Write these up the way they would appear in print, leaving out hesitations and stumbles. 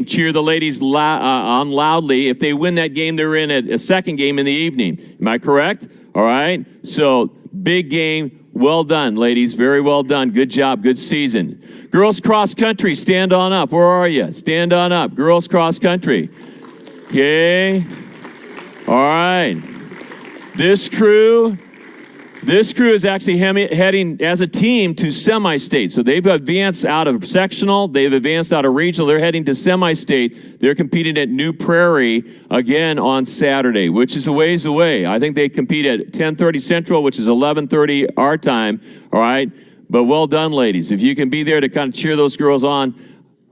cheer the ladies on loudly. If they win that game, they're in a second game in the evening. Am I correct? All right. So big game. Well done, ladies. Very well done. Good job. Good season. Girls cross country, stand on up. Where are you? Stand on up. Girls cross country. Okay. All right. This crew is actually heading as a team to semi-state. So they've advanced out of sectional. They've advanced out of regional. They're heading to semi-state. They're competing at New Prairie again on Saturday, which is a ways away. I think they compete at 10:30 Central, which is 11:30 our time. All right. But well done, ladies. If you can be there to kind of cheer those girls on,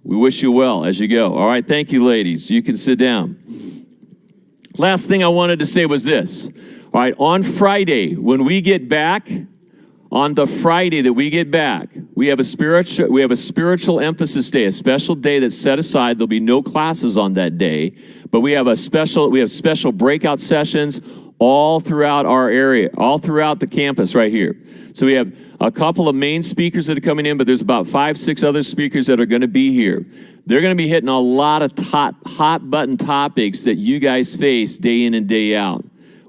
we wish you well as you go. All right. Thank you, ladies. You can sit down. Last thing I wanted to say was this. All right, on Friday, when we get back, on the Friday that we get back, we have a spiritual emphasis day, a special day that's set aside. There'll be no classes on that day, but we have special breakout sessions all throughout our area, all throughout the campus right here. So we have a couple of main speakers that are coming in, but there's about 5, 6 other speakers that are going to be here. They're going to be hitting a lot of hot button topics that you guys face day in and day out.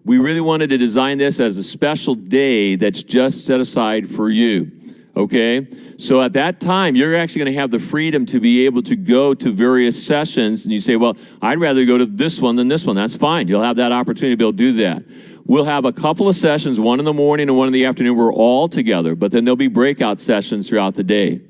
We really wanted to design this as a special day that's just set aside for you, okay? So at that time, you're actually going to have the freedom to be able to go to various sessions, and you say, well, I'd rather go to this one than this one. That's fine. You'll have that opportunity to be able to do that. We'll have a couple of sessions, one in the morning and one in the afternoon. We're all together, but then there'll be breakout sessions throughout the day.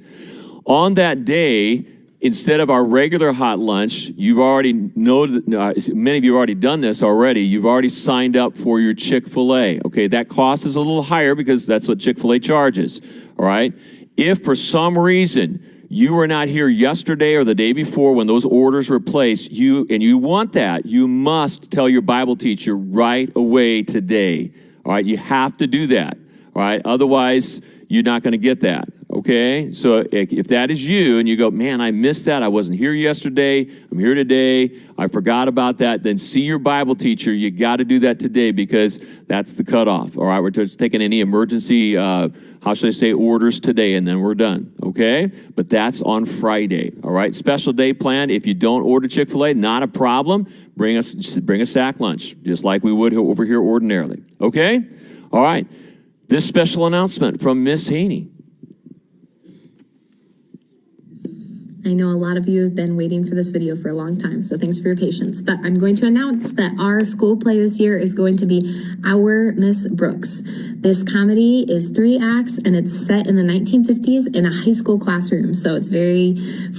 On that day, instead of our regular hot lunch, you've already many of you have already done this already. You've already signed up for your Chick-fil-A. Okay, that cost is a little higher because that's what Chick-fil-A charges. All right. If for some reason you were not here yesterday or the day before when those orders were placed, you want that, you must tell your Bible teacher right away today. All right, you have to do that. All right, otherwise you're not going to get that. Okay, so if that is you and you go, man, I missed that. I wasn't here yesterday. I'm here today. I forgot about that. Then see your Bible teacher. You got to do that today because that's the cutoff. All right, we're just taking any emergency, how should I say, orders today, and then we're done. Okay, but that's on Friday. All right, special day planned. If you don't order Chick-fil-A, not a problem. Bring a sack lunch, just like we would over here ordinarily. Okay, all right. This special announcement from Miss Haney. I know a lot of you have been waiting for this video for a long time, so thanks for your patience. But I'm going to announce that our school play this year is going to be Our Miss Brooks. This comedy is 3 acts, and it's set in the 1950s in a high school classroom. So it's very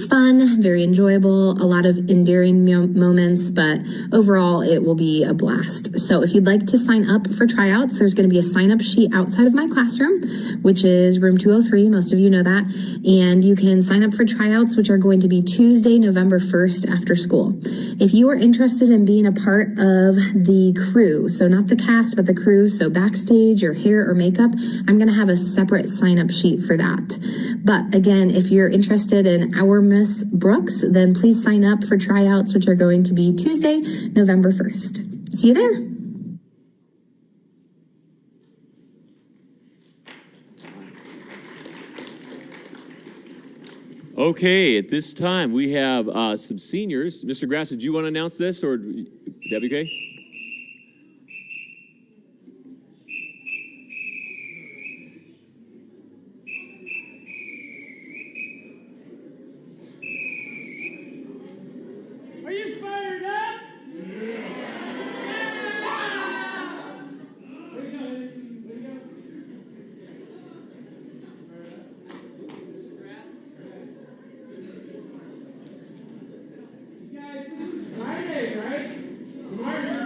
fun, very enjoyable, a lot of endearing moments, but overall it will be a blast. So if you'd like to sign up for tryouts, there's going to be a sign-up sheet outside of my classroom, which is room 203. Most of you know that. And you can sign up for tryouts, which are going to be Tuesday, November 1st after school. If you are interested in being a part of the crew, so not the cast, but the crew, so backstage or hair or makeup, I'm going to have a separate sign-up sheet for that. But again, if you're interested in Our Miss Brooks, then please sign up for tryouts, which are going to be Tuesday, November 1st. See you there. Okay, at this time, we have some seniors. Mr. Grass, did you want to announce this, or would that be okay? Are you fired up? Friday, right? Tomorrow's your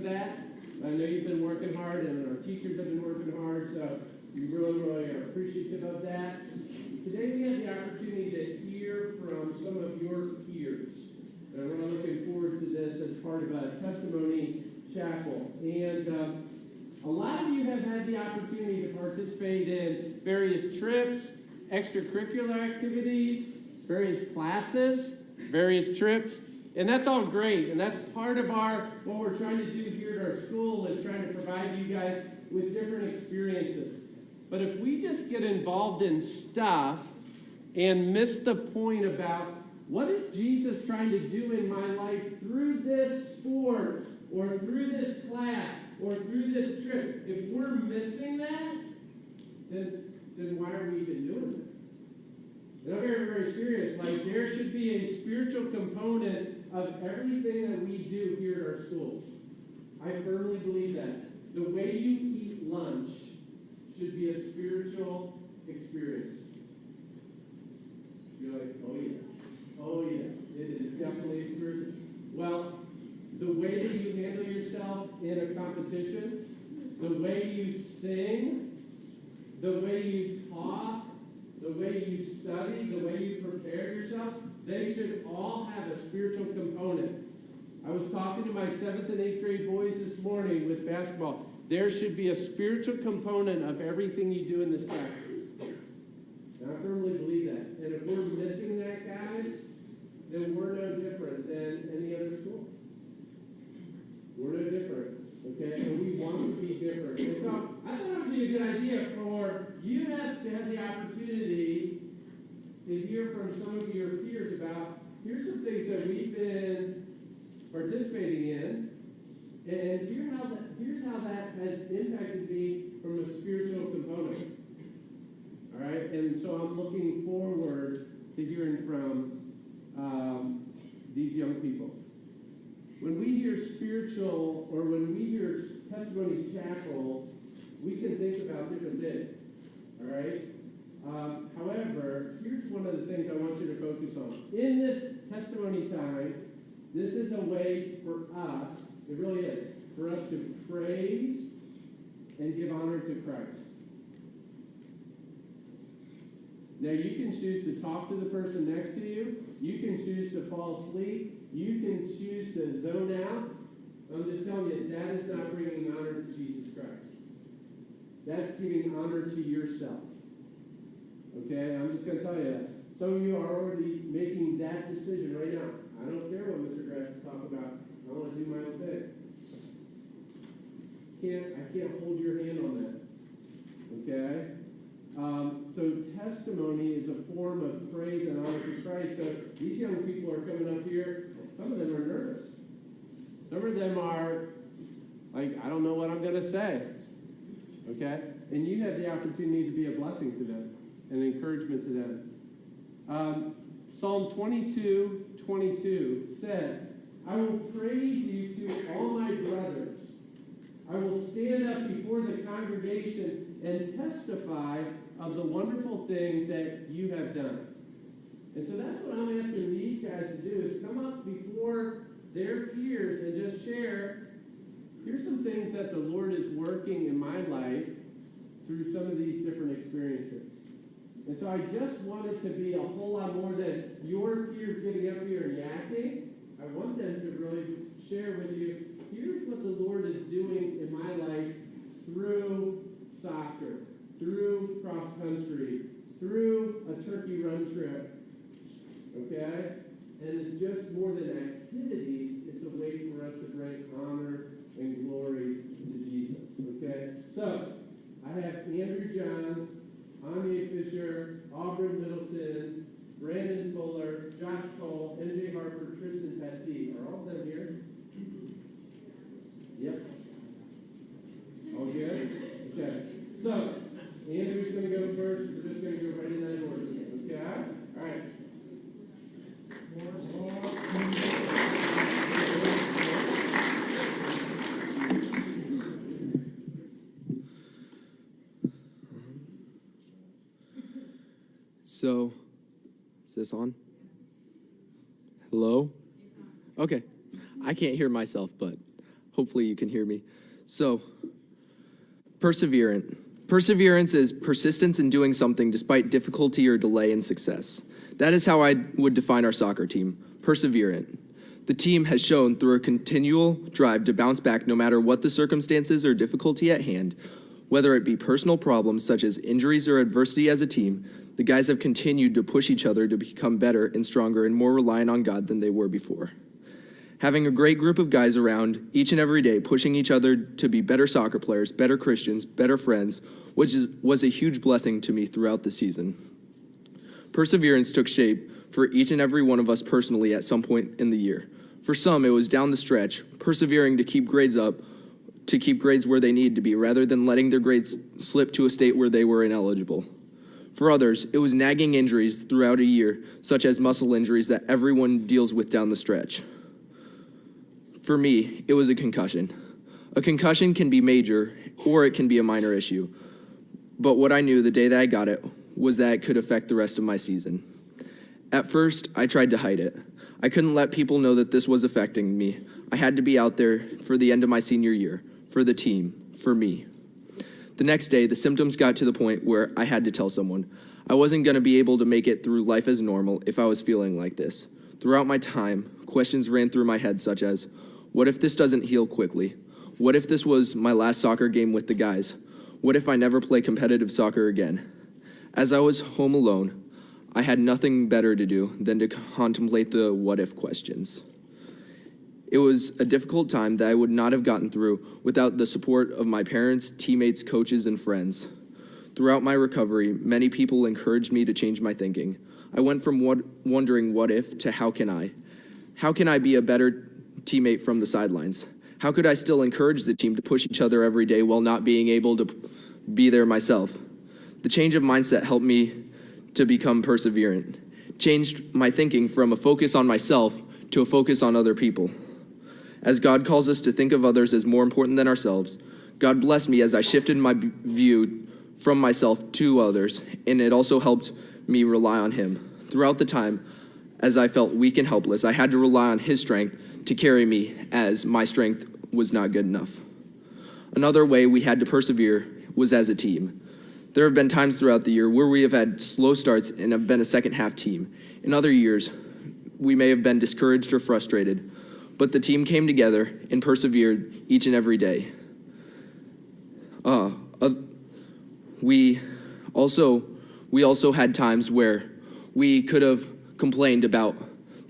of that. I know you've been working hard, and our teachers have been working hard, so we really are appreciative of that. Today we have the opportunity to hear from some of your peers. And we're looking forward to this as part of a Testimony Chapel. And a lot of you have had the opportunity to participate in various trips, extracurricular activities, various classes, various trips. And that's all great. And that's part of what we're trying to do here at our school is trying to provide you guys with different experiences. But if we just get involved in stuff and miss the point about what is Jesus trying to do in my life through this sport or through this class or through this trip, if we're missing that, then why are we even doing that? And I'm very serious. Like, there should be a spiritual component of everything that we do here at our schools. I firmly believe that. The way you eat lunch should be a spiritual experience. You're like, oh yeah, it is definitely a spiritual. Well, the way that you handle yourself in a competition, the way you sing, the way you talk, the way you study, the way you prepare yourself, they should all have a spiritual component. I was talking to my 7th and 8th grade boys this morning with basketball. There should be a spiritual component of everything you do in this practice. And I firmly believe that. And if we're missing that, guys, then we're no different than any other school. We're no different. Okay? And we want to be different. And so I thought it would be a good idea for you to have the opportunity to hear from some of your peers about, here's some things that we've been participating in, and here's how that has impacted me from a spiritual component. All right? And so I'm looking forward to hearing from these young people. When we hear spiritual, or when we hear Testimony Chapel, we can think about different things. All right? However, here's one of the things I want you to focus on. In this testimony time, this is a way for us, it really is, for us to praise and give honor to Christ. Now, you can choose to talk to the person next to you. You can choose to fall asleep. You can choose to zone out. I'm just telling you, that is not bringing honor to Jesus Christ. That's giving honor to yourself. Okay? I'm just going to tell you that. Some of you are already making that decision right now. I don't care what Mr. Grass is talking about. I want to do my own thing. I can't hold your hand on that. Okay? So testimony is a form of praise and honor to Christ. So these young people are coming up here. Some of them are nervous. Some of them are like, I don't know what I'm going to say. Okay? And you have the opportunity to be a blessing to them, an encouragement to them. Psalm 22:22 says, I will praise you to all my brothers. I will stand up before the congregation and testify of the wonderful things that you have done. And so that's what I'm asking these guys to do, is come up before their peers and just share, here's some things that the Lord is working in my life through some of these different experiences. And so I just want it to be a whole lot more than your peers getting up here and yakking. I want them to really share with you, here's what the Lord is doing in my life through soccer, through cross country, through a turkey run trip. Okay? And it's just more than activities, it's a way for us to bring honor and glory to Jesus. Okay? So, I have Andrew Johns, Anya Fisher, Auburn Middleton, Brandon Fuller, Josh Cole, MJ Harper, Tristan Patsy. Are all of them here? Yep. All good? Okay. So, Andrew's going to go first. We're just going to go right in that order. Okay? All right. So, is this on? Hello? Okay. I can't hear myself, but Hopefully you can hear me. So, perseverant. Perseverance is persistence in doing something despite difficulty or delay in success. That is how I would define our soccer team, perseverant. The team has shown through a continual drive to bounce back no matter what the circumstances or difficulty at hand, whether it be personal problems such as injuries or adversity as a team. The guys have continued to push each other to become better and stronger and more reliant on God than they were before. Having a great group of guys around each and every day pushing each other to be better soccer players, better Christians, better friends, was a huge blessing to me throughout the season. Perseverance took shape for each and every one of us personally at some point in the year. For some, it was down the stretch, persevering to keep grades up, to keep grades where they need to be, rather than letting their grades slip to a state where they were ineligible. For others, it was nagging injuries throughout a year, such as muscle injuries that everyone deals with down the stretch. For me, it was a concussion. A concussion can be major, or it can be a minor issue. But what I knew the day that I got it was that it could affect the rest of my season. At first, I tried to hide it. I couldn't let people know that this was affecting me. I had to be out there for the end of my senior year, for the team, for me. The next day, the symptoms got to the point where I had to tell someone. I wasn't going to be able to make it through life as normal if I was feeling like this. Throughout my time, questions ran through my head such as, what if this doesn't heal quickly? What if this was my last soccer game with the guys? What if I never play competitive soccer again? As I was home alone, I had nothing better to do than to contemplate the what if questions. It was a difficult time that I would not have gotten through without the support of my parents, teammates, coaches, and friends. Throughout my recovery, many people encouraged me to change my thinking. I went from wondering what if to how can I? How can I be a better teammate from the sidelines? How could I still encourage the team to push each other every day while not being able to be there myself? The change of mindset helped me to become perseverant, changed my thinking from a focus on myself to a focus on other people. As God calls us to think of others as more important than ourselves, God blessed me as I shifted my view from myself to others, and it also helped me rely on Him. Throughout the time, as I felt weak and helpless, I had to rely on His strength to carry me as my strength was not good enough. Another way we had to persevere was as a team. There have been times throughout the year where we have had slow starts and have been a second half team. In other years, we may have been discouraged or frustrated, but the team came together and persevered each and every day. We also had times where we could have complained about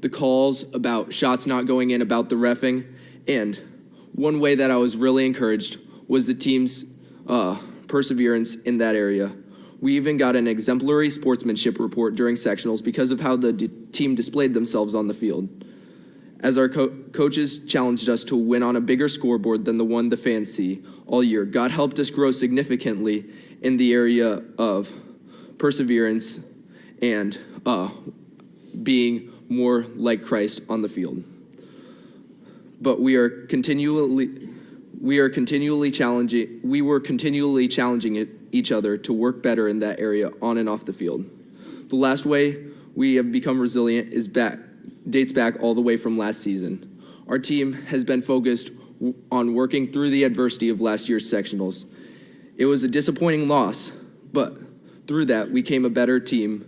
the calls, about shots not going in, about the reffing, and one way that I was really encouraged was the team's perseverance in that area. We even got an exemplary sportsmanship report during sectionals because of how the team displayed themselves on the field. As our coaches challenged us to win on a bigger scoreboard than the one the fans see all year, God helped us grow significantly in the area of perseverance and being more like Christ on the field. But we were continually challenging each other to work better in that area on and off the field. The last way we have become resilient dates back all the way from last season. Our team has been focused on working through the adversity of last year's sectionals. It was a disappointing loss, but through that we came a better team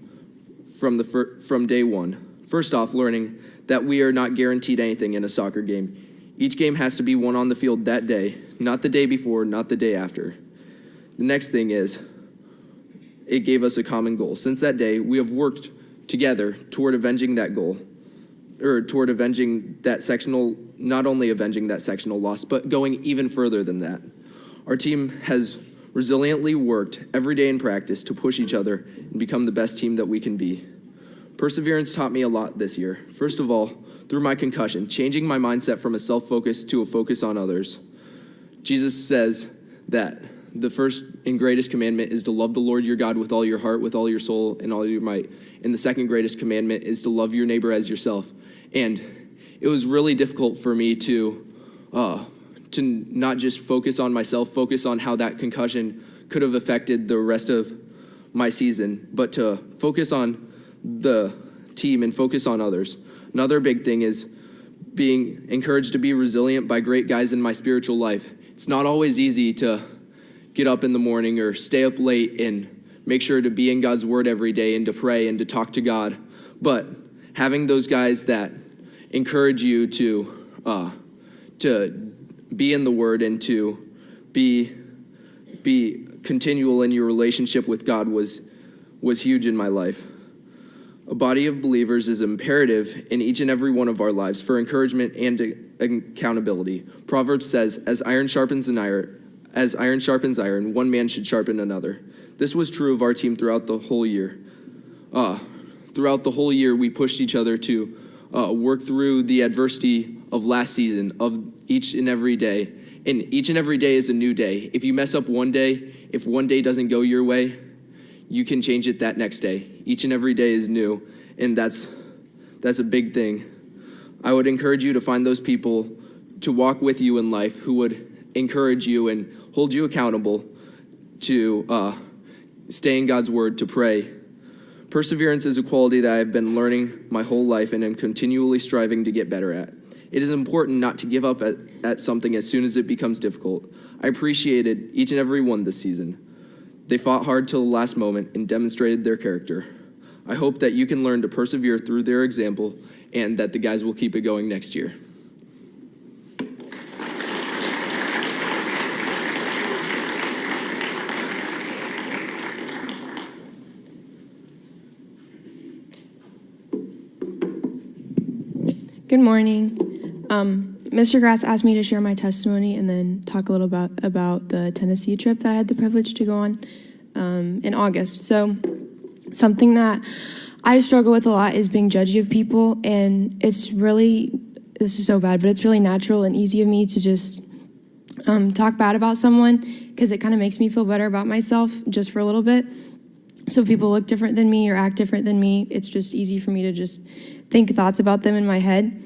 from day one. First off, learning that we are not guaranteed anything in a soccer game. Each game has to be won on the field that day, not the day before, not the day after. The next thing is, it gave us a common goal. Since that day, we have worked together toward avenging that goal, or toward avenging that sectional, not only avenging that sectional loss, but going even further than that. Our team has resiliently worked every day in practice to push each other and become the best team that we can be. Perseverance taught me a lot this year. First of all, through my concussion, changing my mindset from a self-focus to a focus on others. Jesus says that the first and greatest commandment is to love the Lord your God with all your heart, with all your soul, and all your might. And the second greatest commandment is to love your neighbor as yourself. And it was really difficult for me to not just focus on myself, focus on how that concussion could have affected the rest of my season, but to focus on the team and focus on others. Another big thing is being encouraged to be resilient by great guys in my spiritual life. It's not always easy to get up in the morning or stay up late and make sure to be in God's word every day and to pray and to talk to God. But having those guys that encourage you to be in the word and to be continual in your relationship with God was huge in my life. A body of believers is imperative in each and every one of our lives for encouragement and accountability. Proverbs says, as iron sharpens iron, one man should sharpen another. This was true of our team throughout the whole year. Throughout the whole year, we pushed each other to work through the adversity of last season, of each and every day. And each and every day is a new day. If you mess up one day, if one day doesn't go your way, you can change it that next day. Each and every day is new, and that's a big thing. I would encourage you to find those people to walk with you in life who would encourage you and hold you accountable to stay in God's word, to pray. Perseverance is a quality that I've been learning my whole life and am continually striving to get better at. It is important not to give up at something as soon as it becomes difficult. I appreciated each and every one this season. They fought hard till the last moment and demonstrated their character. I hope that you can learn to persevere through their example and that the guys will keep it going next year. Good morning. Mr. Grass asked me to share my testimony and then talk a little about the Tennessee trip that I had the privilege to go on in August. So something that I struggle with a lot is being judgy of people, and this is so bad, but it's really natural and easy of me to just talk bad about someone because it kind of makes me feel better about myself just for a little bit. So if people look different than me or act different than me, it's just easy for me to just think thoughts about them in my head.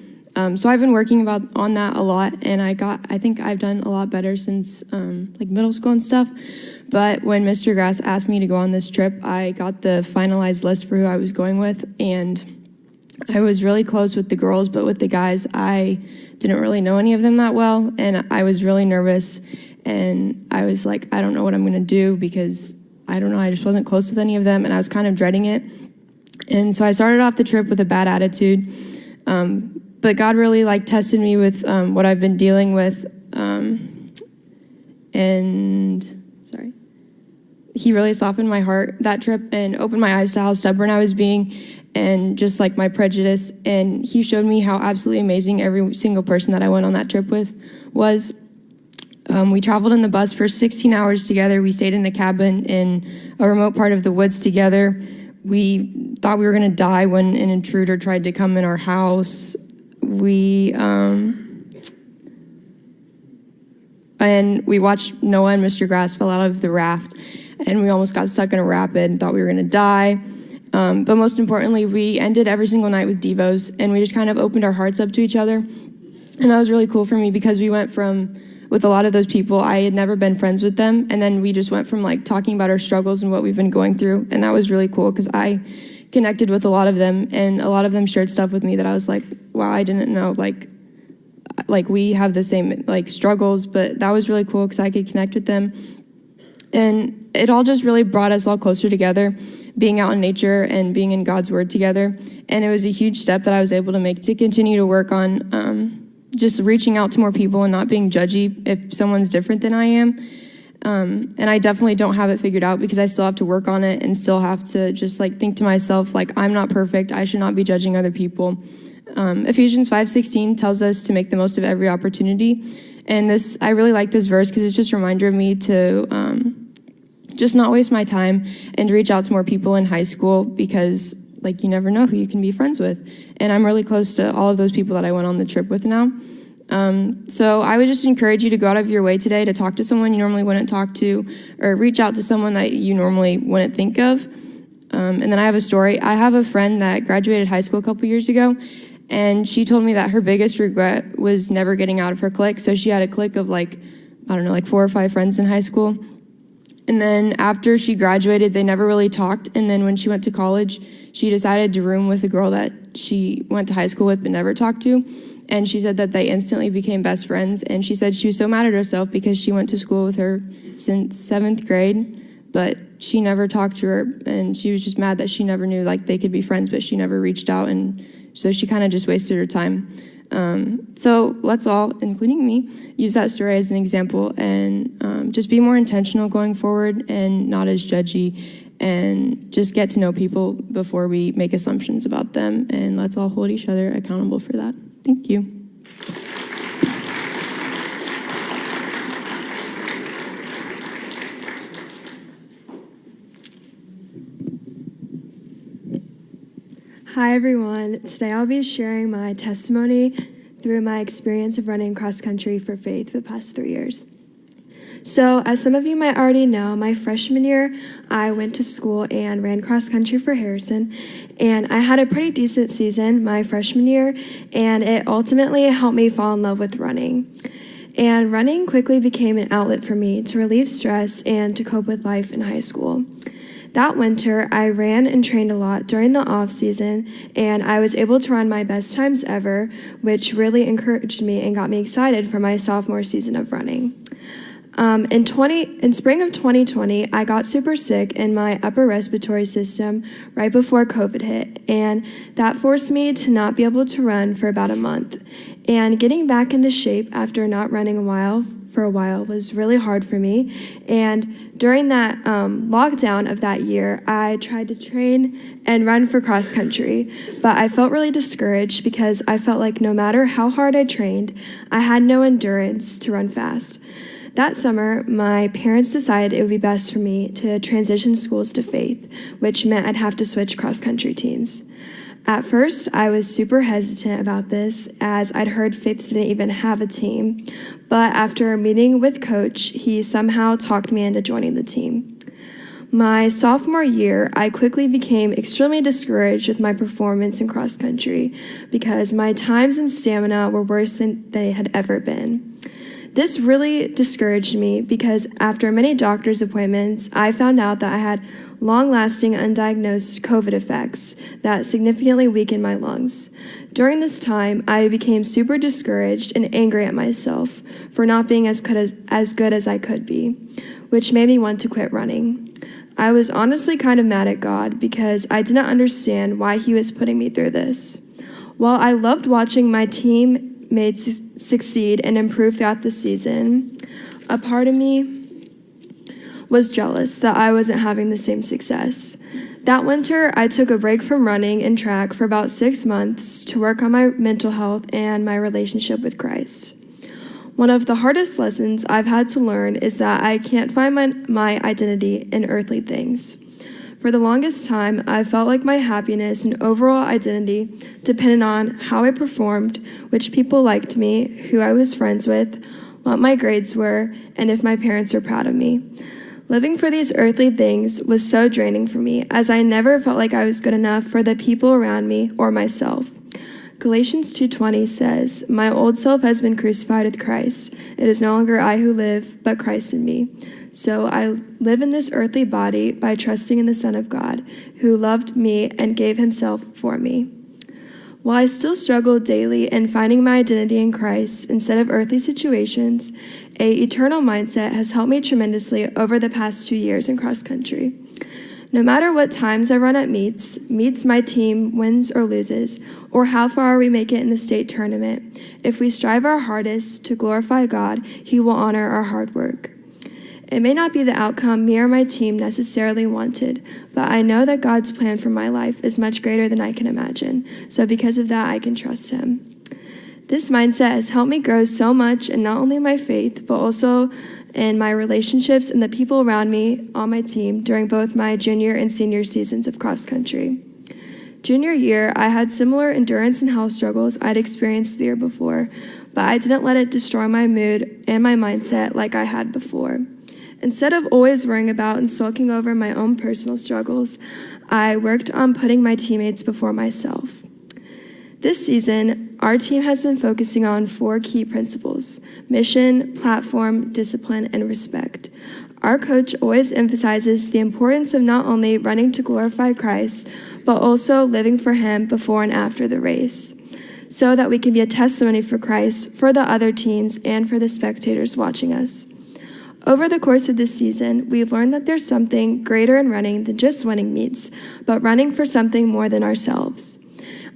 So I've been working on that a lot, and I think I've done a lot better since like middle school and stuff. But when Mr. Grass asked me to go on this trip, I got the finalized list for who I was going with, and I was really close with the girls, but with the guys, I didn't really know any of them that well, and I was really nervous, and I was like, I don't know what I'm gonna do because I don't know, I just wasn't close with any of them, and I was kind of dreading it. And so I started off the trip with a bad attitude. But God really tested me with what I've been dealing with, He really softened my heart that trip and opened my eyes to how stubborn I was being and just my prejudice. And He showed me how absolutely amazing every single person that I went on that trip with was. We traveled in the bus for 16 hours together. We stayed in a cabin in a remote part of the woods together. We thought we were going to die when an intruder tried to come in our house. And we watched Noah and Mr. Grass fell out of the raft, and we almost got stuck in a rapid and thought we were going to die. But most importantly, we ended every single night with devos, and we just kind of opened our hearts up to each other. And that was really cool for me because we went from, with a lot of those people, I had never been friends with them, and then we just went from talking about our struggles and what we've been going through, and that was really cool because I connected with a lot of them, and a lot of them shared stuff with me that I was like, wow, I didn't know, we have the same struggles, but that was really cool because I could connect with them. And it all just really brought us all closer together, being out in nature and being in God's word together. And it was a huge step that I was able to make to continue to work on just reaching out to more people and not being judgy if someone's different than I am. And I definitely don't have it figured out because I still have to work on it and still have to just think to myself, I'm not perfect. I should not be judging other people. Ephesians 5:16 tells us to make the most of every opportunity. And I really like this verse because it's just a reminder of me to just not waste my time and to reach out to more people in high school because you never know who you can be friends with. And I'm really close to all of those people that I went on the trip with now. So I would just encourage you to go out of your way today to talk to someone you normally wouldn't talk to or reach out to someone that you normally wouldn't think of. And then I have a story. I have a friend that graduated high school a couple years ago, and she told me that her biggest regret was never getting out of her clique. So she had a clique of 4 or 5 friends in high school. And then after she graduated, they never really talked. And then when she went to college, she decided to room with a girl that she went to high school with but never talked to. and she said that they instantly became best friends. And she said she was so mad at herself because she went to school with her since 7th grade, but she never talked to her, and she was just mad that she never knew like they could be friends, but she never reached out, and so she kind of just wasted her time. So let's all, including me, use that story as an example and just be more intentional going forward and not as judgy, and just get to know people before we make assumptions about them, and let's all hold each other accountable for that. Thank you. Hi everyone, today I'll be sharing my testimony through my experience of running cross country for faith for the past 3 years. So, as some of you might already know, my freshman year, I went to school and ran cross country for Harrison, and I had a pretty decent season my freshman year, and it ultimately helped me fall in love with running. And running quickly became an outlet for me to relieve stress and to cope with life in high school. That winter, I ran and trained a lot during the off season, and I was able to run my best times ever, which really encouraged me and got me excited for my sophomore season of running. In spring of 2020, I got super sick in my upper respiratory system right before COVID hit, and that forced me to not be able to run for about a month. And getting back into shape after not running for a while was really hard for me. And during that lockdown of that year, I tried to train and run for cross country, but I felt really discouraged because I felt like no matter how hard I trained, I had no endurance to run fast. That summer, my parents decided it would be best for me to transition schools to faith, which meant I'd have to switch cross-country teams. At first, I was super hesitant about this, as I'd heard Faith didn't even have a team, but after meeting with Coach, he somehow talked me into joining the team. My sophomore year, I quickly became extremely discouraged with my performance in cross-country because my times and stamina were worse than they had ever been. This really discouraged me because after many doctor's appointments, I found out that I had long-lasting undiagnosed COVID effects that significantly weakened my lungs. During this time, I became super discouraged and angry at myself for not being as good as I could be, which made me want to quit running. I was honestly kind of mad at God because I didn't understand why he was putting me through this. While I loved watching my team succeed and improve throughout the season, a part of me was jealous that I wasn't having the same success. That winter, I took a break from running and track for about 6 months to work on my mental health and my relationship with Christ. One of the hardest lessons I've had to learn is that I can't find my identity in earthly things. For the longest time, I felt like my happiness and overall identity depended on how I performed, which people liked me, who I was friends with, what my grades were, and if my parents were proud of me. Living for these earthly things was so draining for me, as I never felt like I was good enough for the people around me or myself. Galatians 2:20 says, "My old self has been crucified with Christ. It is no longer I who live, but Christ in me. So I live in this earthly body by trusting in the Son of God, who loved me and gave himself for me." While I still struggle daily in finding my identity in Christ instead of earthly situations, an eternal mindset has helped me tremendously over the past 2 years in cross country. No matter what times I run at meets my team wins or loses, or how far we make it in the state tournament, if we strive our hardest to glorify God, he will honor our hard work. It may not be the outcome me or my team necessarily wanted, but I know that God's plan for my life is much greater than I can imagine, so because of that, I can trust him. This mindset has helped me grow so much in not only my faith, but also in my relationships and the people around me on my team during both my junior and senior seasons of cross country. Junior year, I had similar endurance and health struggles I'd experienced the year before, but I didn't let it destroy my mood and my mindset like I had before. Instead of always worrying about and sulking over my own personal struggles, I worked on putting my teammates before myself. This season, our team has been focusing on 4 key principles: mission, platform, discipline, and respect. Our coach always emphasizes the importance of not only running to glorify Christ, but also living for him before and after the race. so that we can be a testimony for Christ, for the other teams, and for the spectators watching us. Over the course of this season, we've learned that there's something greater in running than just winning meets, but running for something more than ourselves.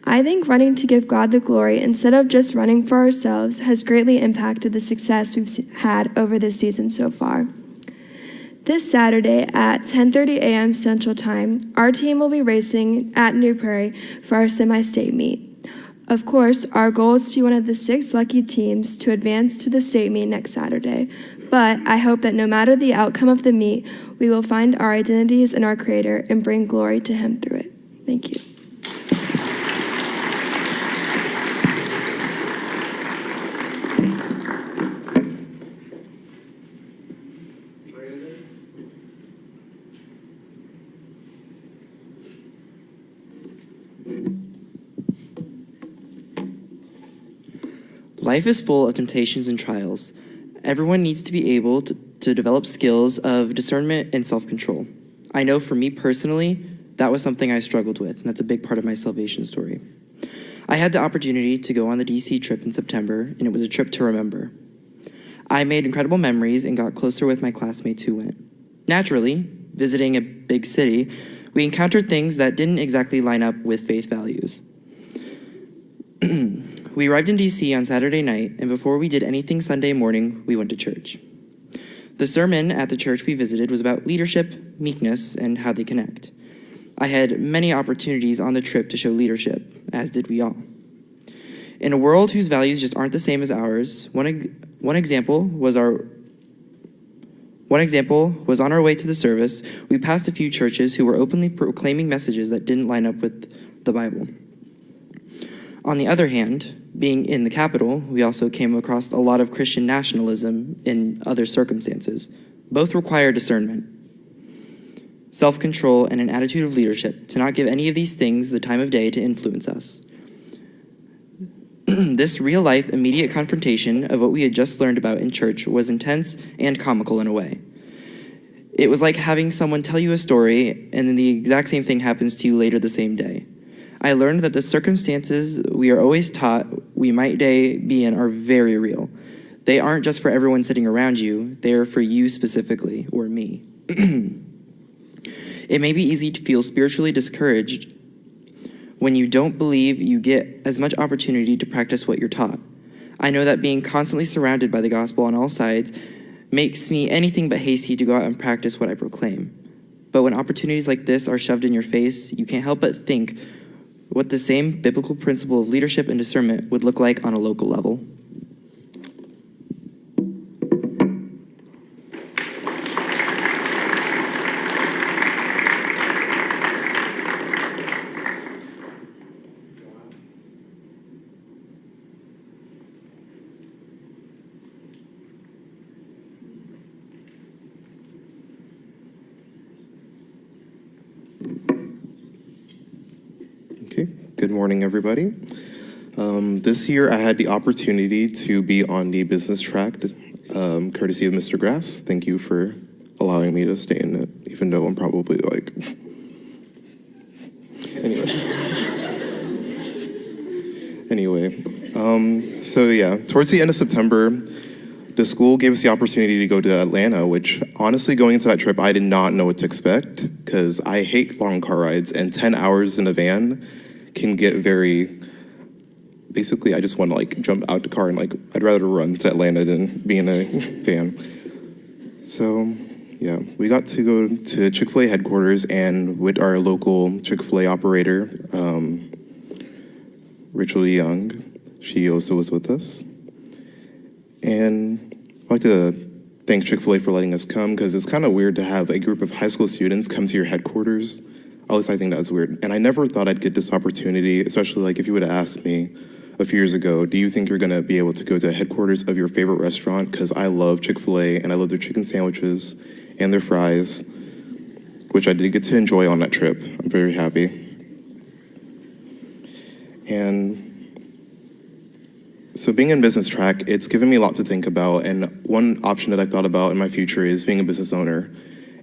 I think running to give God the glory instead of just running for ourselves has greatly impacted the success we've had over this season so far. This Saturday at 10:30 a.m. Central Time, our team will be racing at New Prairie for our semi-state meet. Of course, our goal is to be one of the 6 lucky teams to advance to the state meet next Saturday, but I hope that no matter the outcome of the meet, we will find our identities in our Creator and bring glory to Him through it. Thank you. Life is full of temptations and trials. Everyone needs to be able to develop skills of discernment and self-control. I know for me personally, that was something I struggled with, and that's a big part of my salvation story. I had the opportunity to go on the DC trip in September, and it was a trip to remember. I made incredible memories and got closer with my classmates who went. Naturally, visiting a big city, we encountered things that didn't exactly line up with faith values. We arrived in DC on Saturday night, and before we did anything Sunday morning, we went to church. The sermon at the church we visited was about leadership, meekness, and how they connect. I had many opportunities on the trip to show leadership, as did we all. In a world whose values just aren't the same as ours, one example was on our way to the service, we passed a few churches who were openly proclaiming messages that didn't line up with the Bible. On the other hand, being in the capital, we also came across a lot of Christian nationalism in other circumstances. Both require discernment, self-control, and an attitude of leadership to not give any of these things the time of day to influence us. This real-life, immediate confrontation of what we had just learned about in church was intense and comical in a way. It was like having someone tell you a story, and then the exact same thing happens to you later the same day. I learned that the circumstances we are always taught we might be in are very real. They aren't just for everyone sitting around you, they are for you specifically, or me. It may be easy to feel spiritually discouraged when you don't believe you get as much opportunity to practice what you're taught. I know that being constantly surrounded by the gospel on all sides makes me anything but hasty to go out and practice what I proclaim. But when opportunities like this are shoved in your face, you can't help but think what the same biblical principle of leadership and discernment would look like on a local level. Okay, good morning, everybody. This year I had the opportunity to be on the business track, courtesy of Mr. Grass. Thank you for allowing me to stay in it, even though I'm probably like... Anyway, so yeah, towards the end of September, the school gave us the opportunity to go to Atlanta, which honestly, going into that trip, I did not know what to expect because I hate long car rides, and 10 hours in a van can get very, basically, I just want to like jump out the car and like, I'd rather run to Atlanta than be in a van. So yeah, we got to go to Chick-fil-A headquarters, and with our local Chick-fil-A operator, Rachel Young, she also was with us. And I'd like to thank Chick-fil-A for letting us come, because it's kind of weird to have a group of high school students come to your headquarters. At least I think that was weird. And I never thought I'd get this opportunity, especially like if you would have asked me a few years ago, do you think you're gonna be able to go to headquarters of your favorite restaurant? Because I love Chick-fil-A, and I love their chicken sandwiches and their fries, which I did get to enjoy on that trip. I'm very happy. And so being in business track, it's given me a lot to think about, and one option that I've thought about in my future is being a business owner.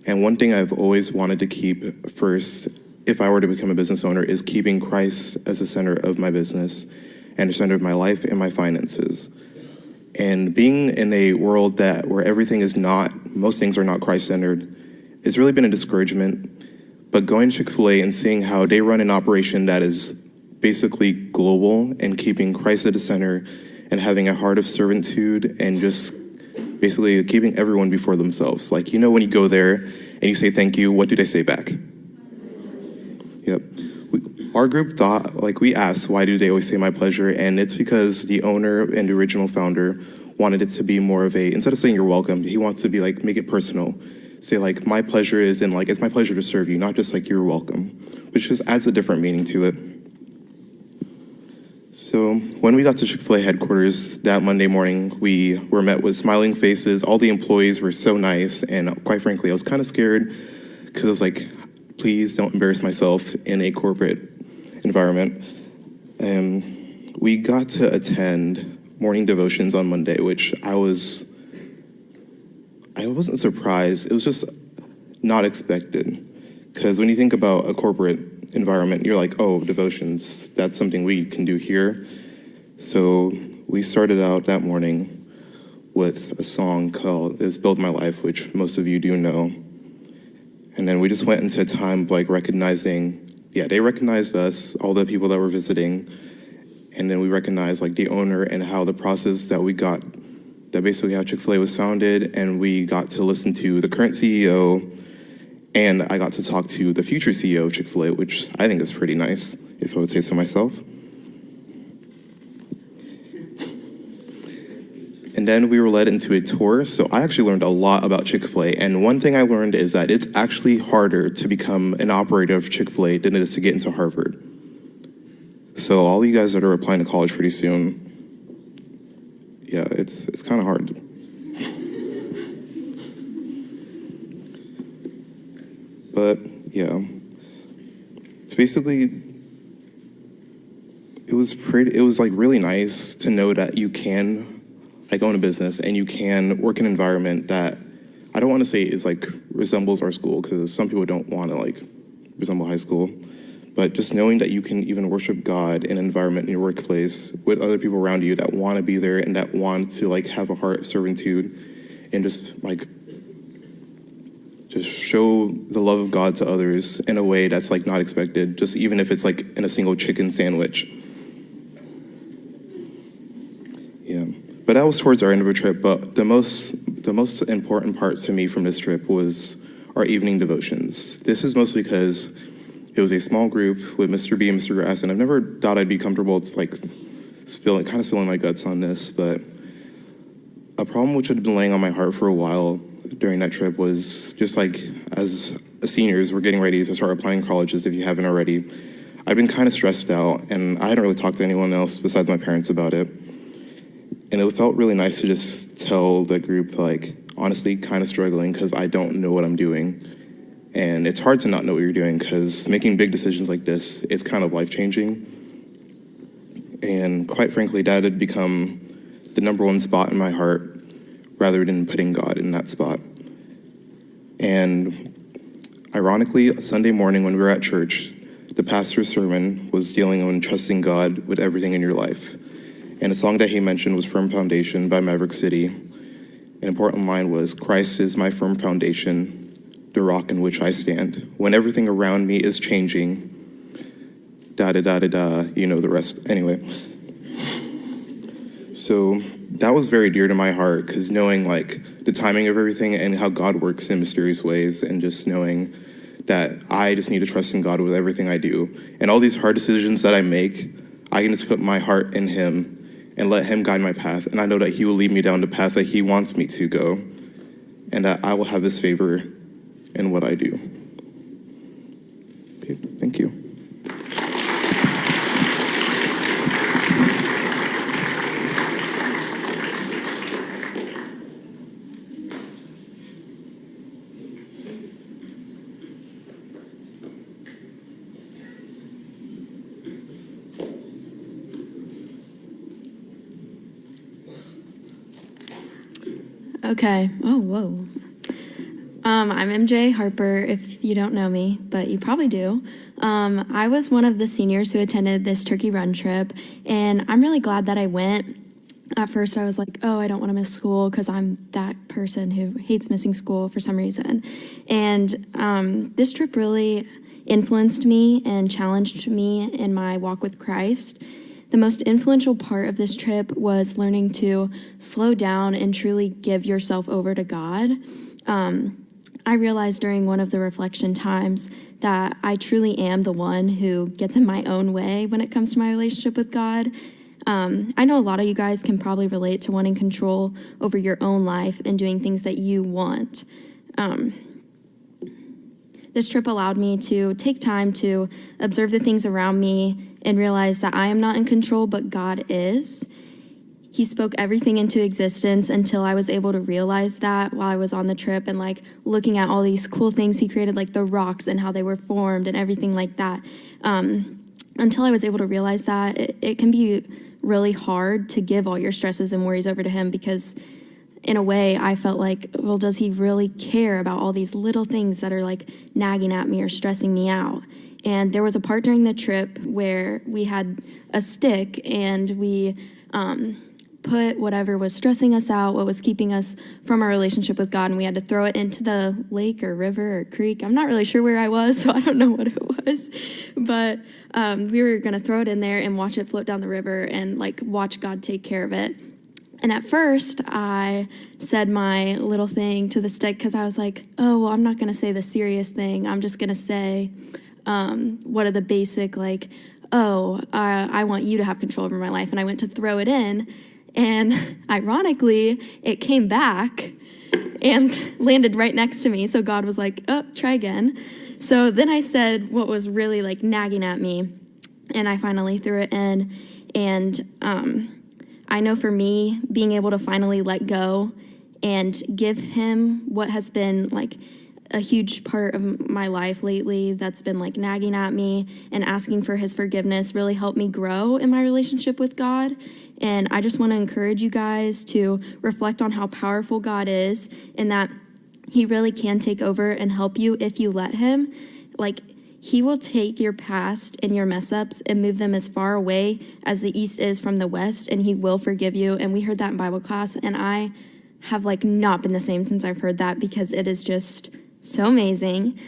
And one thing I've always wanted to keep first, if I were to become a business owner, is keeping Christ as the center of my business. and the center of my life and my finances. And being in a world where everything is not, most things are not Christ-centered, it's really been a discouragement. But going to Chick-fil-A and seeing how they run an operation that is basically global and keeping Christ at the center and having a heart of servitude and just basically keeping everyone before themselves. Like, when you go there and you say thank you, what do they say back? Yep. Our group thought, we asked, why do they always say my pleasure? And it's because the owner and the original founder wanted it to be more of instead of saying you're welcome, he wants to be make it personal. Say my pleasure is in it's my pleasure to serve you, not just you're welcome, which just adds a different meaning to it. So when we got to Chick-fil-A headquarters that Monday morning, we were met with smiling faces. All the employees were so nice, and quite frankly, I was kind of scared because I was please don't embarrass myself in a corporate environment. And we got to attend morning devotions on Monday, which I wasn't surprised. It was just not expected. Because when you think about a corporate environment, you're oh, devotions, that's something we can do here. So we started out that morning with a song called It's Built My Life, which most of you do know. And then we just went into a time of recognizing, they recognized us, all the people that were visiting. And then we recognized the owner and how the process that we got, that basically how Chick-fil-A was founded. And we got to listen to the current CEO, and I got to talk to the future CEO of Chick-fil-A, which I think is pretty nice, if I would say so myself. And then we were led into a tour, so I actually learned a lot about Chick-fil-A. And one thing I learned is that it's actually harder to become an operator of Chick-fil-A than it is to get into Harvard. So all you guys that are applying to college pretty soon, it's kind of hard. But it's basically, it was really nice to know that you can own a business and you can work in an environment that I don't want to say is resembles our school, because some people don't want to resemble high school, but just knowing that you can even worship God in an environment in your workplace with other people around you that want to be there and that want to have a heart of servitude and just show the love of God to others in a way that's not expected, just even if it's in a single chicken sandwich. Yeah, but that was towards our end of our trip. But the most important part to me from this trip was our evening devotions. This is mostly because it was a small group with Mr. B and Mr. Grass, and I've never thought I'd be comfortable. It's spilling my guts on this, but a problem which had been laying on my heart for a while during that trip was just as seniors, we're getting ready to start applying colleges if you haven't already. I've been kind of stressed out, and I hadn't really talked to anyone else besides my parents about it. And it felt really nice to just tell the group, honestly, kind of struggling because I don't know what I'm doing. And it's hard to not know what you're doing because making big decisions like this is kind of life-changing. And quite frankly, that had become the number one spot in my heart rather than putting God in that spot. And ironically, Sunday morning when we were at church, the pastor's sermon was dealing on trusting God with everything in your life. And a song that he mentioned was Firm Foundation by Maverick City. An important line was, Christ is my firm foundation, the rock in which I stand. When everything around me is changing, da-da-da-da-da, you know the rest. Anyway. So that was very dear to my heart because knowing the timing of everything and how God works in mysterious ways and just knowing that I just need to trust in God with everything I do. And all these hard decisions that I make, I can just put my heart in him and let him guide my path. And I know that he will lead me down the path that he wants me to go and that I will have his favor in what I do. Okay, thank you. Okay. Oh, whoa. I'm MJ Harper, if you don't know me, but you probably do. I was one of the seniors who attended this turkey run trip, and I'm really glad that I went. At first, I was like, oh, I don't want to miss school because I'm that person who hates missing school for some reason. And this trip really influenced me and challenged me in my walk with Christ. The most influential part of this trip was learning to slow down and truly give yourself over to God. I realized during one of the reflection times that I truly am the one who gets in my own way when it comes to my relationship with God. I know a lot of you guys can probably relate to wanting control over your own life and doing things that you want. This trip allowed me to take time to observe the things around me and realize that I am not in control, but God is. He spoke everything into existence until I was able to realize that while I was on the trip and like looking at all these cool things he created, like the rocks and how they were formed and everything like that. Until I was able to realize that, it can be really hard to give all your stresses and worries over to him, because in a way I felt like, well, does he really care about all these little things that are like nagging at me or stressing me out? And there was a part during the trip where we had a stick and we put whatever was stressing us out, what was keeping us from our relationship with God, and we had to throw it into the lake or river or creek. I'm not really sure where I was, so I don't know what it was. But we were going to throw it in there and watch it float down the river and like watch God take care of it. And at first, I said my little thing to the stick because I was like, oh, well, I'm not going to say the serious thing. I'm just going to say what are the basic, like, I want you to have control over my life. And I went to throw it in. And ironically, it came back and landed right next to me. So God was like, oh, try again. So then I said what was really like nagging at me. And I finally threw it in. And I know for me, being able to finally let go and give him what has been like a huge part of my life lately that's been like nagging at me, and asking for his forgiveness really helped me grow in my relationship with God. And I just want to encourage you guys to reflect on how powerful God is, and that he really can take over and help you if you let him. Like, he will take your past and your mess ups and move them as far away as the east is from the west, and he will forgive you. And we heard that in Bible class, and I have like not been the same since I've heard that, because it is just so amazing.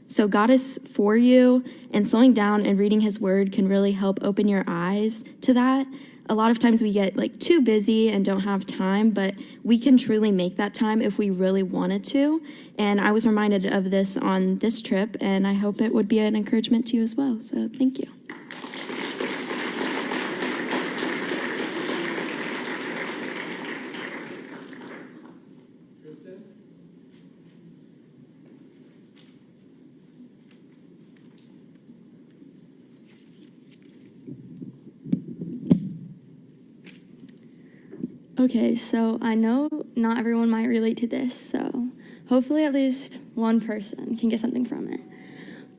So God is for you, and slowing down and reading his word can really help open your eyes to that. A lot of times we get like too busy and don't have time, but we can truly make that time if we really wanted to. And I was reminded of this on this trip, and I hope it would be an encouragement to you as well. So thank you. Okay, so I know not everyone might relate to this, so hopefully at least one person can get something from it.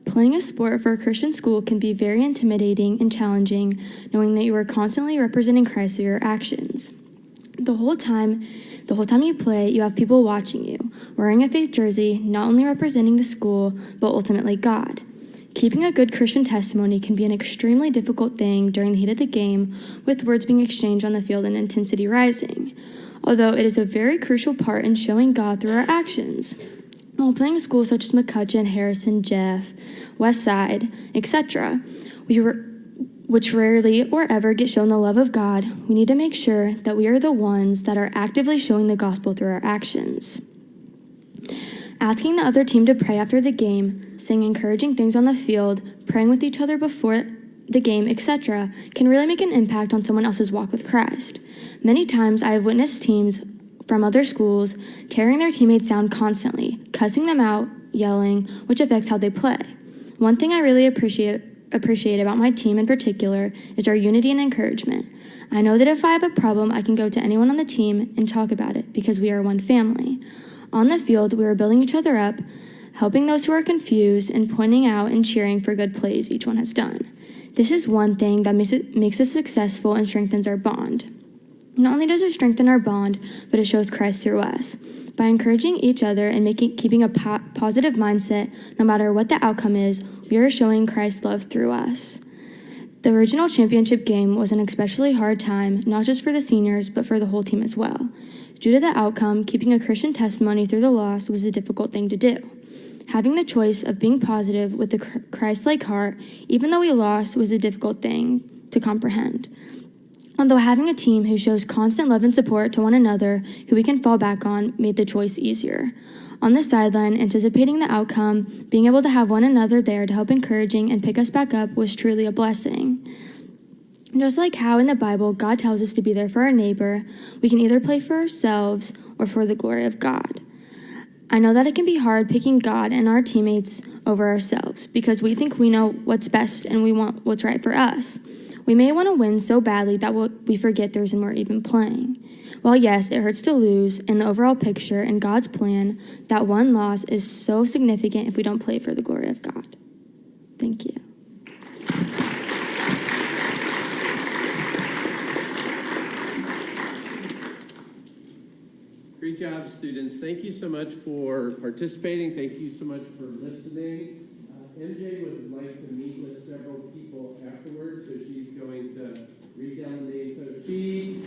Playing a sport for a Christian school can be very intimidating and challenging, knowing that you are constantly representing Christ through your actions. The whole time you play, you have people watching you, wearing a faith jersey, not only representing the school, but ultimately God. Keeping a good Christian testimony can be an extremely difficult thing during the heat of the game, with words being exchanged on the field and intensity rising, although it is a very crucial part in showing God through our actions. While playing schools such as McCutcheon, Harrison, Jeff, Westside, etc., which rarely or ever get shown the love of God, we need to make sure that we are the ones that are actively showing the gospel through our actions. Asking the other team to pray after the game, saying encouraging things on the field, praying with each other before the game, etc., can really make an impact on someone else's walk with Christ. Many times I have witnessed teams from other schools tearing their teammates down constantly, cussing them out, yelling, which affects how they play. One thing I really appreciate about my team in particular is our unity and encouragement. I know that if I have a problem, I can go to anyone on the team and talk about it, because we are one family. On the field, we are building each other up, helping those who are confused, and pointing out and cheering for good plays each one has done. This is one thing that makes us successful and strengthens our bond. Not only does it strengthen our bond, but it shows Christ through us. By encouraging each other and keeping a positive mindset, no matter what the outcome is, we are showing Christ's love through us. The original championship game was an especially hard time, not just for the seniors, but for the whole team as well. Due to the outcome, keeping a Christian testimony through the loss was a difficult thing to do. Having the choice of being positive with a Christ-like heart, even though we lost, was a difficult thing to comprehend. Although having a team who shows constant love and support to one another, who we can fall back on, made the choice easier. On the sideline, anticipating the outcome, being able to have one another there to help encouraging and pick us back up was truly a blessing. Just like how in the Bible, God tells us to be there for our neighbor, we can either play for ourselves or for the glory of God. I know that it can be hard picking God and our teammates over ourselves because we think we know what's best and we want what's right for us. We may want to win so badly that we forget the reason we're even playing. While yes, it hurts to lose, in the overall picture and God's plan, that one loss is so significant if we don't play for the glory of God. Thank you. Great job, students. Thank you so much for participating. Thank you so much for listening. MJ would like to meet with several people afterwards, so she's going to read down the names. So she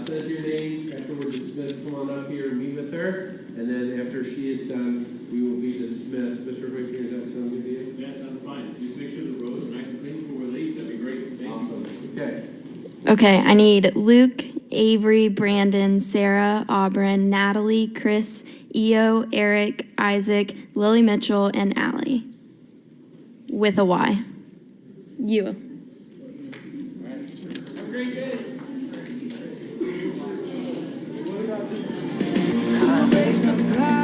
says your name. Afterwards, dismissed. Come on up here and meet with her. And then after she is done, we will be dismissed. Mr. Ricker, does that sound good to you? Yeah, sounds fine. Just make sure the rows are nice and clean before we leave. That'd be great. Thank you. Okay. Okay, I need Luke, Avery, Brandon, Sarah, Auburn, Natalie, Chris, Eo, Eric, Isaac, Lily Mitchell, and Allie. With a Y. You. Have a great day. God makes the clouds